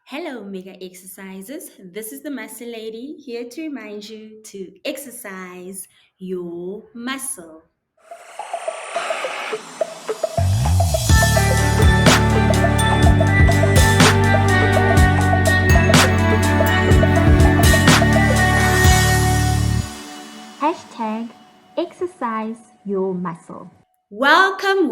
Hello, Mega Exercises. This is the Muscle Lady here to remind you to exercise your muscle. Hashtag exercise your muscle. Welcome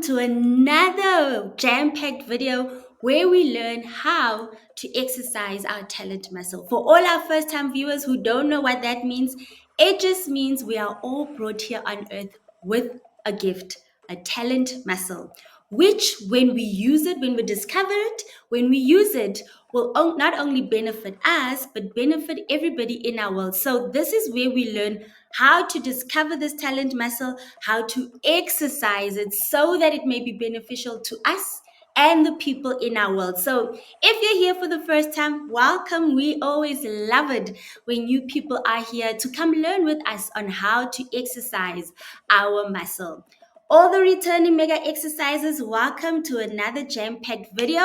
to another jam-packed video where we learn how to exercise our talent muscle. For all our first-time viewers who don't know what that means, it just means we are all brought here on earth with a gift, a talent muscle, which when we use it, when we discover it, when we use it, will not only benefit us, but benefit everybody in our world. So this is where we learn how to discover this talent muscle, how to exercise it so that it may be beneficial to us and the people in our world. So if you're here for the first time, welcome. We always love it when you people are here to come learn with us on how to exercise our muscle. All the returning mega exercises, welcome to another jam-packed video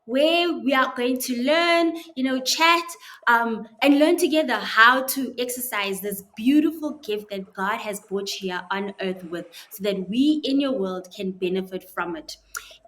where we are going to learn, chat, and learn together how to exercise this beautiful gift that God has brought you here on earth with, so that we in your world can benefit from it.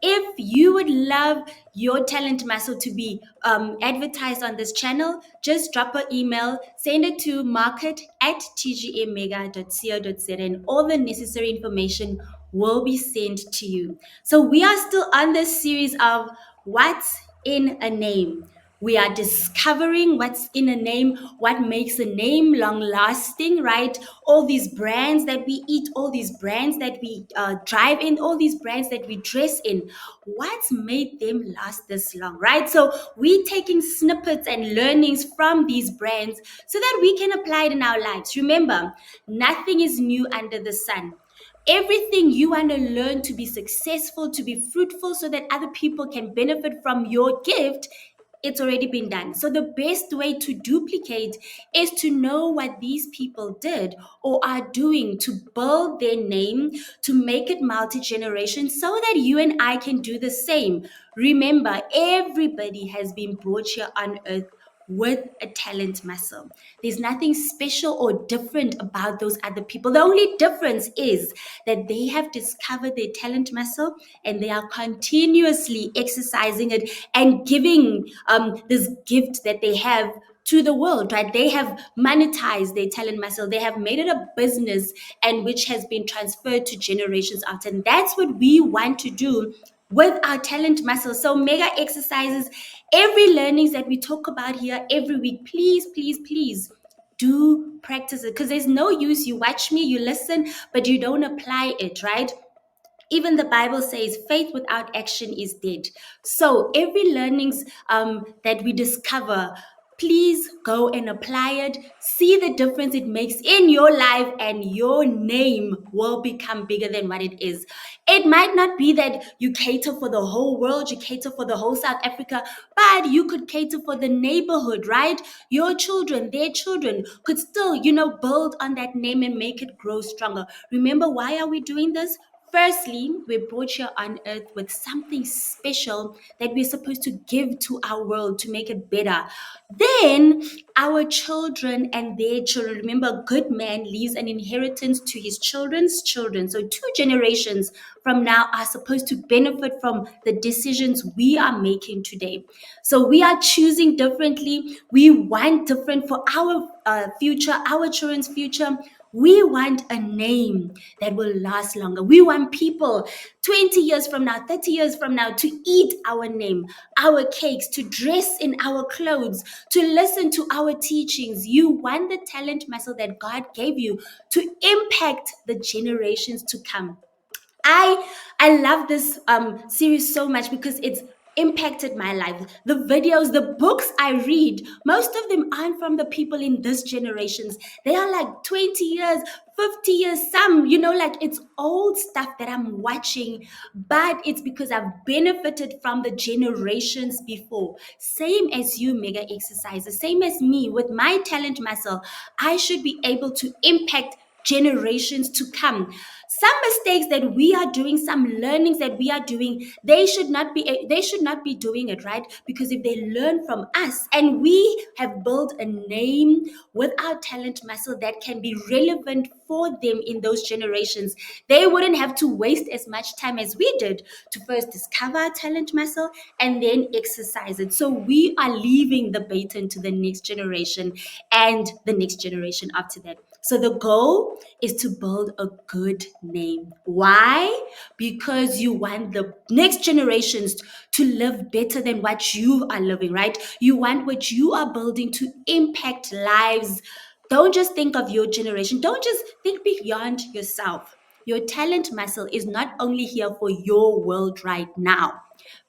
If you would love your talent muscle to be advertised on this channel, just drop an email, send it to market@tgmmega.co.za, and all the necessary information will be sent to you. So we are still on this series of what's in a name. We are discovering what's in a name, what makes a name long lasting, right? All these brands that we eat, all these brands that we drive in, all these brands that we dress in, what's made them last this long, right? So we're taking snippets and learnings from these brands so that we can apply it in our lives. Remember, nothing is new under the sun. Everything you want to learn to be successful, to be fruitful, so that other people can benefit from your gift, it's already been done. So the best way to duplicate is to know what these people did or are doing to build their name, to make it multi-generation, so that you and I can do the same. Remember, everybody has been brought here on earth with a talent muscle. There's nothing special or different about those other people. The only difference is that they have discovered their talent muscle and they are continuously exercising it and giving this gift that they have to the world, right? They have monetized their talent muscle. They have made it a business, and which has been transferred to generations after. And that's what we want to do with our talent muscle. So mega exercises, every learnings that we talk about here every week, please do practice it, because there's no use you watch me, you listen, but you don't apply it, right? Even the Bible says faith without action is dead. So every learnings that we discover, please go and apply it. See the difference it makes in your life, and your name will become bigger than what it is. It might not be that you cater for the whole world, you cater for the whole South Africa, but you could cater for the neighborhood, right? Your children, their children could still, build on that name and make it grow stronger. Remember, why are we doing this? Firstly, we're brought here on earth with something special that we're supposed to give to our world to make it better. Then, our children and their children. Remember, a good man leaves an inheritance to his children's children. So, two generations from now are supposed to benefit from the decisions we are making today. So, we are choosing differently. We want different for our future, our children's future. We want a name that will last longer. We want people 20 years from now, 30 years from now to eat our name, our cakes, to dress in our clothes, to listen to our teachings. You want the talent muscle that God gave you to impact the generations to come. I love this series so much because it's impacted my life. The videos, the books I read, most of them aren't from the people in this generations. They are like 20 years, 50 years, some, like it's old stuff that I'm watching, but it's because I've benefited from the generations before. Same as you, mega exercises, same as me with my talent muscle. I should be able to impact generations to come. Some mistakes that we are doing, some learnings that we are doing, they should not be doing it, right? Because if they learn from us and we have built a name with our talent muscle that can be relevant for them in those generations, they wouldn't have to waste as much time as we did to first discover our talent muscle and then exercise it. So we are leaving the baton to the next generation and the next generation after that. So the goal is to build a good name. Why? Because you want the next generations to live better than what you are living, right? You want what you are building to impact lives. Don't just think of your generation. Don't just think beyond yourself. Your talent muscle is not only here for your world right now.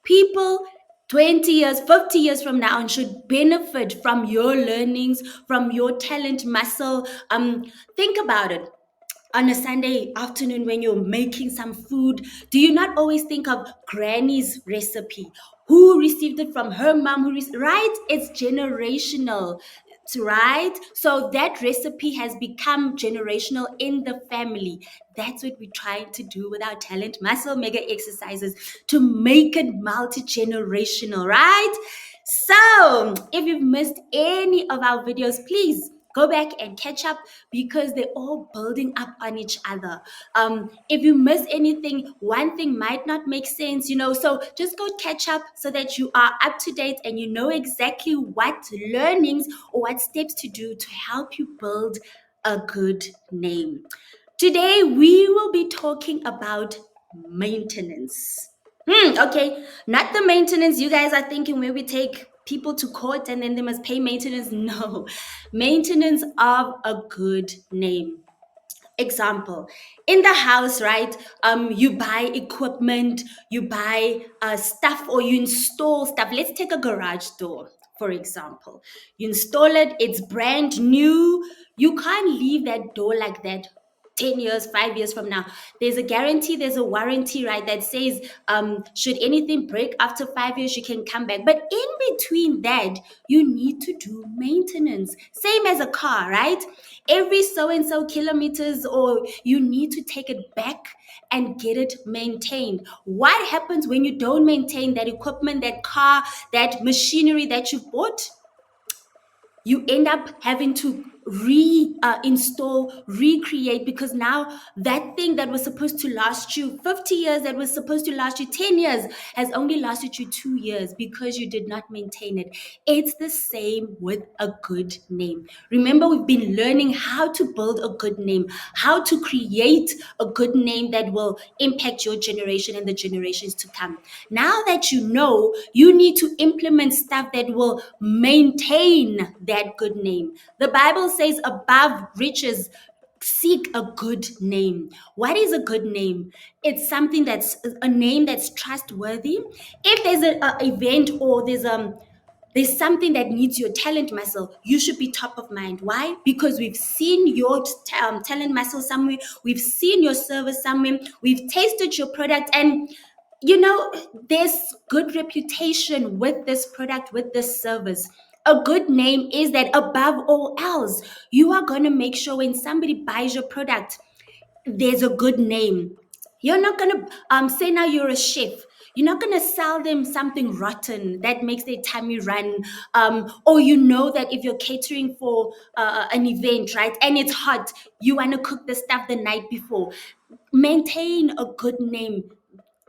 People 20 years, 50 years from now and should benefit from your learnings, from your talent muscle. Think about it. On a Sunday afternoon when you're making some food, do you not always think of granny's recipe? Who received it from her mom? Right? It's generational, right? So that recipe has become generational in the family. That's what we're trying to do with our talent muscle mega exercises to make it multi-generational, right? So if you've missed any of our videos, please go back and catch up because they're all building up on each other. If you miss anything, one thing might not make sense, so just go catch up so that you are up to date and you know exactly what learnings or what steps to do to help you build a good name. Today, we will be talking about maintenance. Okay, not the maintenance you guys are thinking where we take people to court and then they must pay maintenance. No, maintenance of a good name. Example, in the house, right? You buy equipment, you buy stuff, or you install stuff. Let's take a garage door, for example. You install it, it's brand new. You can't leave that door like that 10 years, 5 years from now. There's a guarantee, there's a warranty, right? That says should anything break after 5 years, you can come back. But in between that, you need to do maintenance. Same as a car, right? Every so and so kilometers, or you need to take it back and get it maintained. What happens when you don't maintain that equipment, that car, that machinery that you bought? You end up having to reinstall, recreate, because now that thing that was supposed to last you 50 years, that was supposed to last you 10 years, has only lasted you 2 years because you did not maintain it. It's the same with a good name. Remember, we've been learning how to build a good name, how to create a good name that will impact your generation and the generations to come. Now that you know, you need to implement stuff that will maintain that good name. The Bible says, above riches, seek a good name. What is a good name? It's something that's a name that's trustworthy. If there's a event, or there's something that needs your talent muscle, you should be top of mind. Why? Because we've seen your talent muscle somewhere, we've seen your service somewhere, we've tasted your product, and there's good reputation with this product, with this service. A good name is that above all else, you are going to make sure when somebody buys your product, there's a good name. You're not going to say now you're a chef. You're not going to sell them something rotten that makes their tummy run. Or that if you're catering for an event, right, and it's hot, you want to cook the stuff the night before. Maintain a good name.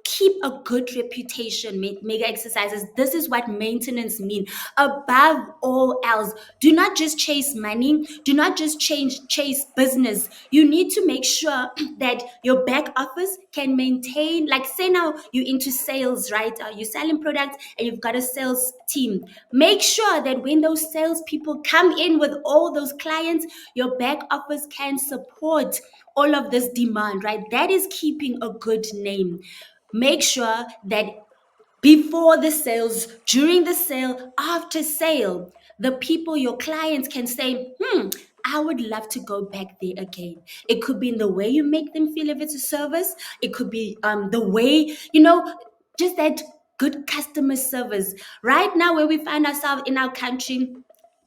Keep a good reputation. Mega exercises, this is what maintenance means. Above all else, do not just chase money, do not just chase business. You need to make sure that your back office can maintain, like, say now you're into sales, right? You're selling products and you've got a sales team. Make sure that when those sales people come in with all those clients, your back office can support all of this demand, right? That is keeping a good name. Make sure that before the sales, during the sale, after sale, the people, your clients, can say, I would love to go back there again. It could be in the way you make them feel if it's a service. It could be the way, just that good customer service. Right now, where we find ourselves in our country,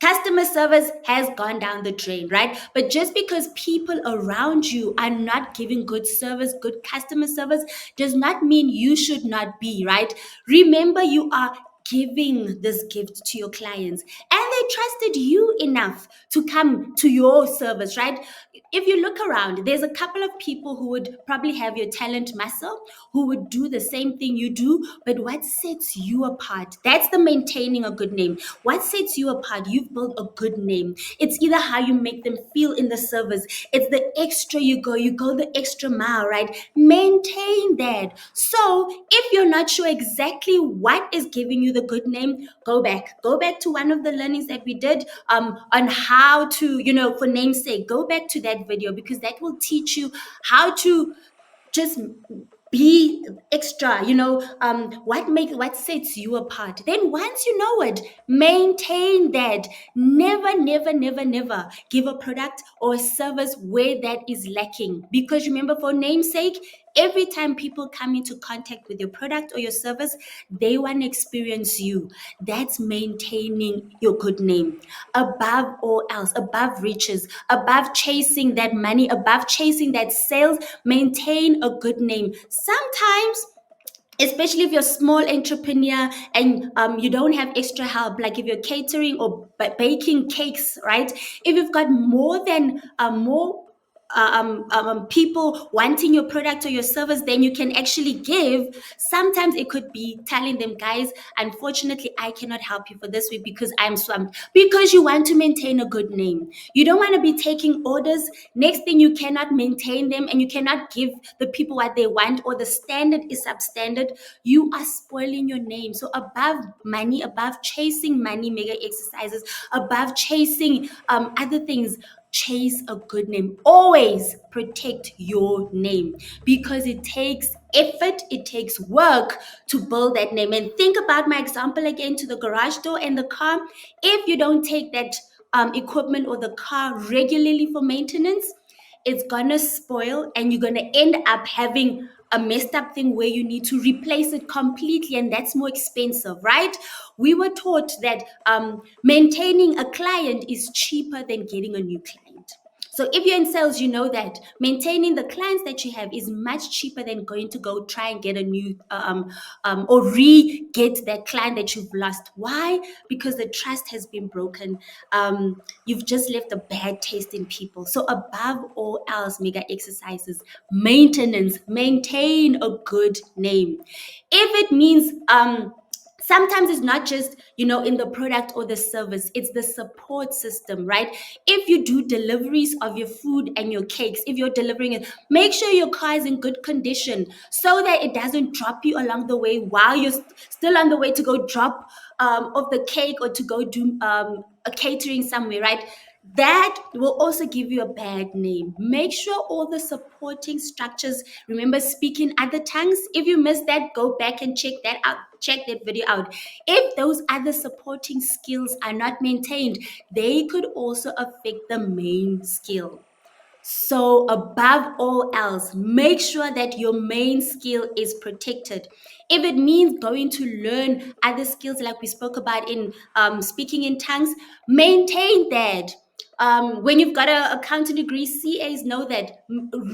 Customer service has gone down the drain, right? But just because people around you are not giving good service, good customer service, does not mean you should not be, right? Remember, you are giving this gift to your clients and they trusted you enough to come to your service, right? If you look around, there's a couple of people who would probably have your talent muscle, who would do the same thing you do, but what sets you apart? That's the maintaining a good name. What sets you apart? You've built a good name. It's either how you make them feel in the service, it's the extra you go the extra mile, right? Maintain that. So if you're not sure exactly what is giving you the good name, go back to one of the learnings that we did on how to, for namesake, go back to that video, because that will teach you how to just be extra, what sets you apart. Then once you know it, maintain that. Never give a product or a service where that is lacking, because remember, for namesake, every time people come into contact with your product or your service, they want to experience you. That's maintaining your good name above all else, above riches, above chasing that money, above chasing that sales. Maintain a good name. Sometimes, especially if you're a small entrepreneur and you don't have extra help, like if you're catering or baking cakes, right? If you've got more than more people wanting your product or your service, then you can actually give. Sometimes it could be telling them, guys, unfortunately, I cannot help you for this week because I'm swamped, because you want to maintain a good name. You don't want to be taking orders. Next thing, you cannot maintain them and you cannot give the people what they want, or the standard is substandard. You are spoiling your name. So above money, above chasing money mega exercises, above chasing other things, chase a good name. Always protect your name, because it takes effort, it takes work to build that name. And think about my example again, to the garage door and the car. If you don't take that equipment or the car regularly for maintenance, it's gonna spoil and you're gonna end up having a messed up thing where you need to replace it completely, and that's more expensive, right? We were taught that maintaining a client is cheaper than getting a new client. So if you're in sales, you know that maintaining the clients that you have is much cheaper than going to go try and get a new or re-get that client that you've lost. Why? Because the trust has been broken. You've just left a bad taste in people. So above all else, mega exercises, maintenance, maintain a good name. If it means sometimes it's not just in the product or the service, it's the support system, right? If you do deliveries of your food and your cakes, if you're delivering it, make sure your car is in good condition so that it doesn't drop you along the way while you're still on the way to go drop of the cake or to go do a catering somewhere, right? That will also give you a bad name. Make sure all the supporting structures, remember, speaking other tongues. If you missed that, go back and check that out. Check that video out. If those other supporting skills are not maintained, they could also affect the main skill. So, above all else, make sure that your main skill is protected. If it means going to learn other skills, like we spoke about in speaking in tongues, maintain that. When you've got an accounting degree, CAs know that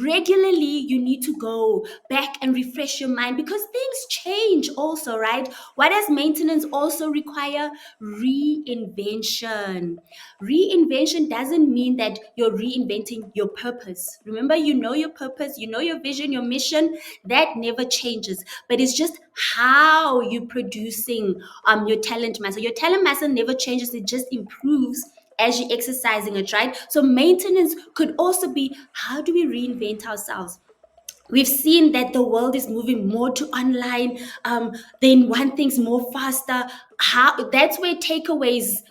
regularly you need to go back and refresh your mind, because things change also, right? What does maintenance also require? Reinvention. Reinvention doesn't mean that you're reinventing your purpose. Remember, you know your purpose, you know your vision, your mission, that never changes. But it's just how you're producing your talent muscle. Your talent muscle never changes, it just improves as you're exercising it, right? So maintenance could also be, how do we reinvent ourselves? We've seen that the world is moving more to online. They want things more faster. How that's where takeaways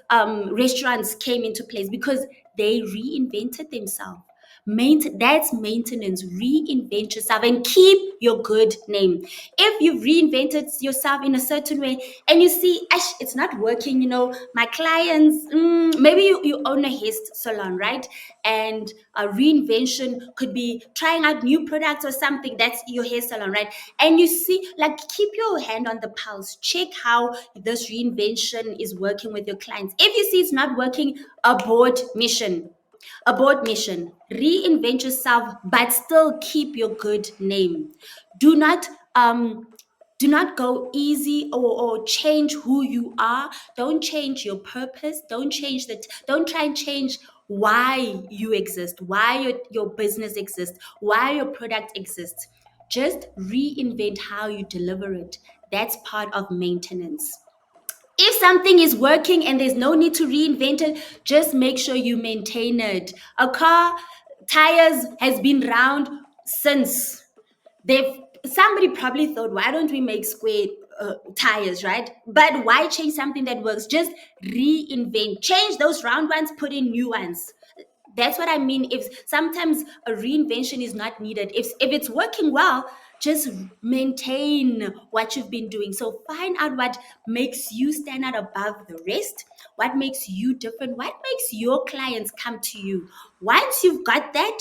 restaurants came into place, because they reinvented themselves. That's maintenance. Reinvent yourself and keep your good name. If you've reinvented yourself in a certain way and you see, Ash, it's not working, my clients, maybe you own a hair salon, right? And a reinvention could be trying out new products or something. That's your hair salon, right? And you see, like, keep your hand on the pulse. Check how this reinvention is working with your clients. If you see it's not working, abort mission. Abort mission. Reinvent yourself, but still keep your good name. Do not um do not go easy, or change who you are. Don't change your purpose. Don't try and change why you exist, why your business exists, why your product exists. Just reinvent how you deliver it. That's part of maintenance. If something is working and there's no need to reinvent it, just make sure you maintain it. A car tires has been round since they've somebody probably thought, why don't we make square tires, right? But why change something that works? Just reinvent, change those round ones, put in new ones. That's what I mean. If sometimes a reinvention is not needed, if it's working well, just maintain what you've been doing. So find out what makes you stand out above the rest, what makes you different, what makes your clients come to you. Once you've got that,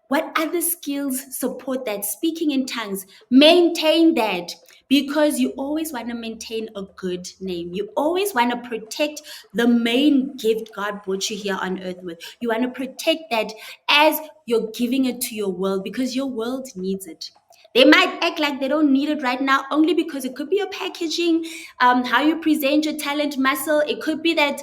what other skills support that? Speaking in tongues, maintain that, because you always want to maintain a good name. You always want to protect the main gift God brought you here on earth with. You want to protect that as you're giving it to your world, because your world needs it. They might act like they don't need it right now, only because it could be your packaging, how you present your talent muscle. It could be that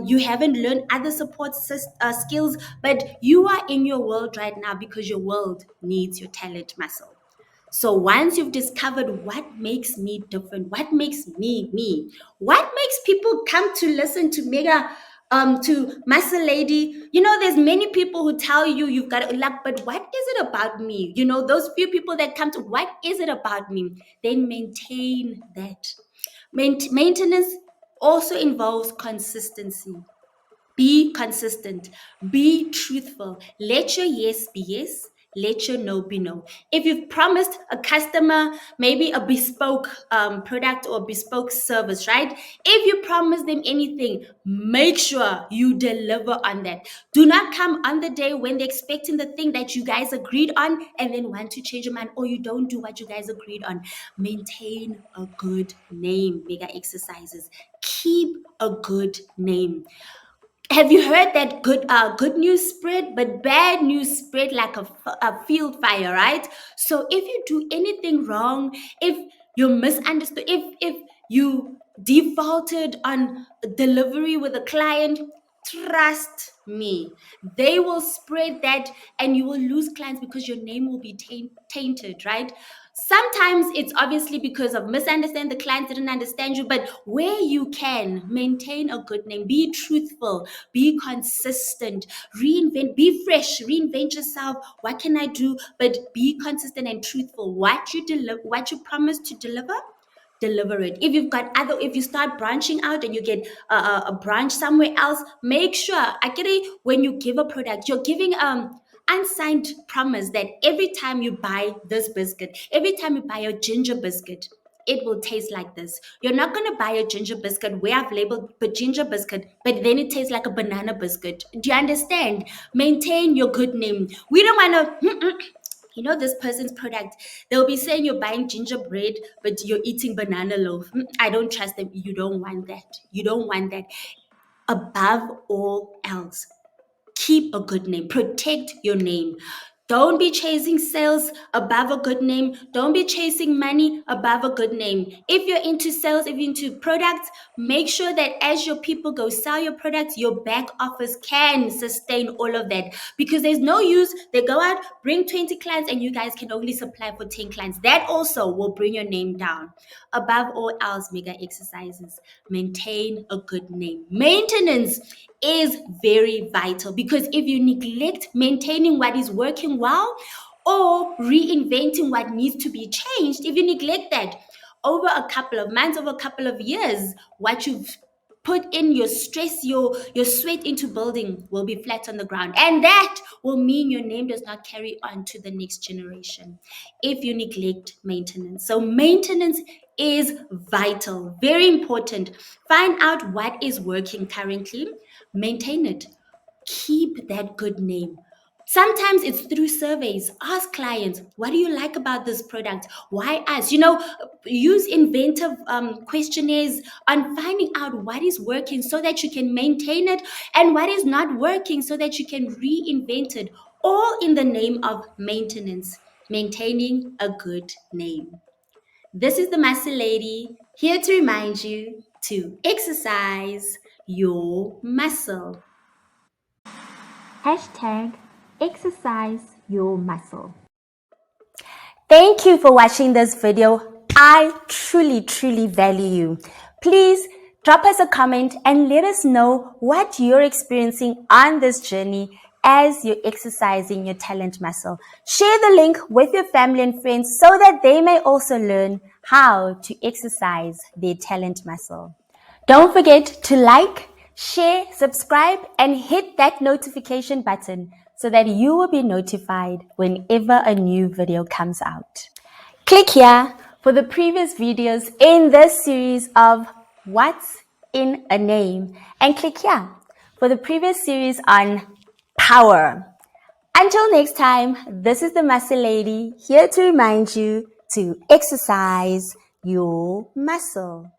you haven't learned other skills, but you are in your world right now because your world needs your talent muscle. So once you've discovered what makes me different, what makes me me, what makes people come to listen to Mega, to Muscle Lady, there's many people who tell you you've got luck, but what is it about me? Those few people that come to, what is it about me? Then maintain that. Maintenance also involves consistency. Be consistent, be truthful. Let your yes be yes, let your no be no. If you've promised a customer maybe a bespoke product or bespoke service, right? If you promise them anything, make sure you deliver on that. Do not come on the day when they're expecting the thing that you guys agreed on and then want to change your mind, or you don't do what you guys agreed on. Maintain a good name, mega exercises. Keep a good name. Have you heard that good news spread, but bad news spread like a field fire, right? So if you do anything wrong, if you misunderstood, if you defaulted on delivery with a client, trust me, they will spread that and you will lose clients because your name will be tainted, right? Sometimes it's obviously because of misunderstanding, the client didn't understand you, but where you can, maintain a good name, be truthful, be consistent, reinvent, be fresh, reinvent yourself. What can I do? But be consistent and truthful. What you deliver, what you promise to deliver it. If you start branching out and you get a branch somewhere else, make sure, when you give a product, you're giving unsigned promise that every time you buy this biscuit, every time you buy a ginger biscuit, it will taste like this. You're not going to buy a ginger biscuit where I've labeled but ginger biscuit, but then it tastes like a banana biscuit. Do you understand? Maintain your good name. We don't want to this person's product. They'll be saying you're buying gingerbread, but you're eating banana loaf. I don't trust them. You don't want that. You don't want that. Above all else, keep a good name, protect your name. Don't be chasing sales above a good name. Don't be chasing money above a good name. If you're into sales, if you're into products, make sure that as your people go sell your products, your back office can sustain all of that. Because there's no use, they go out, bring 20 clients, and you guys can only supply for 10 clients. That also will bring your name down. Above all else, mega exercises, maintain a good name. Maintenance is very vital, because if you neglect maintaining what is working well or reinventing what needs to be changed, if you neglect that over a couple of months, over a couple of years, what you've put in your stress, your sweat into building will be flat on the ground. And that will mean your name does not carry on to the next generation if you neglect maintenance. So maintenance is vital, very important. Find out what is working currently, maintain it, keep that good name. Sometimes it's through surveys. Ask clients, what do you like about this product? Why us? Use inventive questionnaires on finding out what is working so that you can maintain it, and what is not working so that you can reinvent it, all in the name of maintenance, maintaining a good name. This is the Master Lady, here to remind you to exercise your muscle. Hashtag exercise your muscle. Thank you for watching this video. I truly value you. Please drop us a comment and let us know what you're experiencing on this journey as you're exercising your talent muscle. Share the link with your family and friends so that they may also learn how to exercise their talent muscle. Don't forget to like, share, subscribe, and hit that notification button so that you will be notified whenever a new video comes out. Click here for the previous videos in this series of What's in a Name, and click here for the previous series on power. Until next time, this is the Muscle Lady, here to remind you to exercise your muscle.